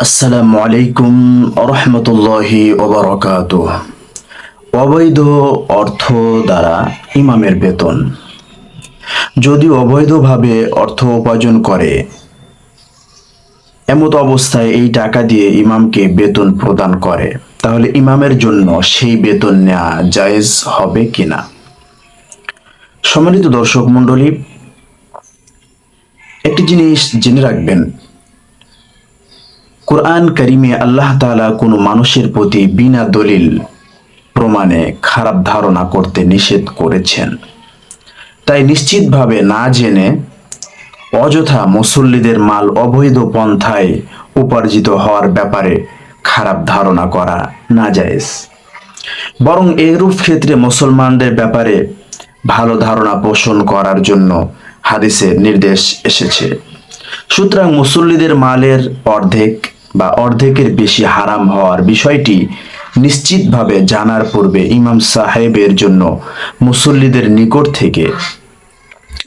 আসসালামু আলাইকুম রহমতুল্লাহি ওবারাকাতুহ। অবৈধ অর্থ দ্বারা ইমামের বেতন। যদি অবৈধভাবে অর্থ উপার্জন করে, এমত অবস্থায় এই টাকা দিয়ে ইমামকে বেতন প্রদান করে, তাহলে ইমামের জন্য সেই বেতন নেওয়া জায়েজ হবে কিনা? সম্মানিত দর্শক মণ্ডলী, একটি জিনিস জেনে রাখবেন, কোরআন কারিমে আল্লাহ তাআলা কোনো মানুষের প্রতি বিনা দলিল প্রমাণে খারাপ ধারণা করতে নিষেধ করেছেন। তাই নিশ্চিতভাবে না জেনে অযথা মুসল্লিদের মাল অবৈধ পন্থায় উপার্জিত হওয়ার ব্যাপারে খারাপ ধারণা করা নাজায়েজ। বরং এরূপ ক্ষেত্রে মুসলমানদের ব্যাপারে ভালো ধারণা পোষণ করার জন্য হাদিসে নির্দেশ এসেছে। সুতরাং মুসল্লিদের মালের অর্ধেক বা অর্ধেকের বেশি হারাম হওয়ার বিষয়টি নিশ্চিতভাবে জানার পূর্বে ইমাম সাহেবের জন্য মুসল্লিদের নিকট থেকে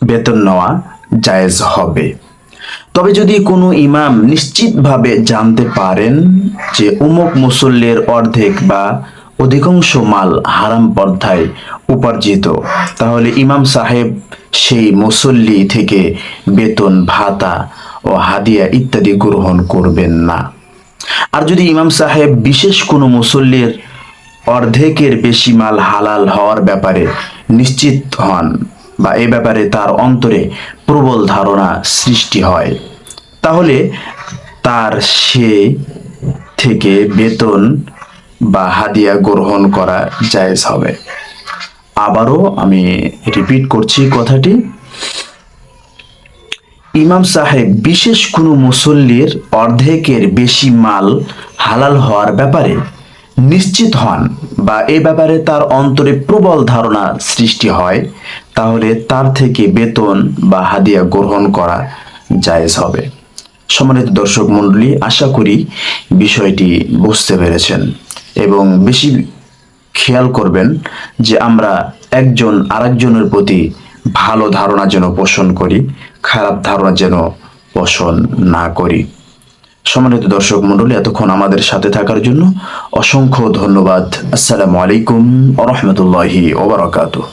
বেতন নেওয়া জায়েজ হবে। তবে যদি কোনো ইমাম নিশ্চিতভাবে জানতে পারেন যে অমুক মুসল্লির অর্ধেক বা অধিকাংশ মাল হারাম পন্থায় উপার্জিত, তাহলে ইমাম সাহেব সেই মুসল্লি থেকে বেতন, ভাতা ও হাদিয়া ইত্যাদি গ্রহণ করবেন না। আর যদি ইমাম সাহেব বিশেষ কোনো মুসল্লির অর্ধেকের বেশি মাল হালাল হওয়ার ব্যাপারে নিশ্চিত হন বা এ ব্যাপারে তার অন্তরে প্রবল ধারণা সৃষ্টি হয়, তাহলে তার সে থেকে বেতন বা হাদিয়া গ্রহণ করা জায়েজ হবে। আবারও আমি রিপিট করছি কথাটি, ইমাম সাহেব বিশেষ কোনো মুসল্লির অর্ধেকের বেশি মাল হালাল হওয়ার ব্যাপারে নিশ্চিত হন বা এ ব্যাপারে তার অন্তরে প্রবল ধারণা সৃষ্টি হয়, তাহলে তার থেকে বেতন বা হাদিয়া গ্রহণ করা জায়েজ হবে। সম্মানিত দর্শক মণ্ডলী, আশা করি বিষয়টি বুঝতে পেরেছেন এবং বেশি খেয়াল করবেন যে আমরা একজন আরেকজনের প্রতি ভালো ধারণা যেন পোষণ করি, খারাপ ধারণা যেন পোষণ না করি। সম্মানিত দর্শক মণ্ডলী, এতক্ষণ আমাদের সাথে থাকার জন্য অসংখ্য ধন্যবাদ। আসসালামু আলাইকুম ওয়া রাহমাতুল্লাহি ওয়া বারাকাতুহু।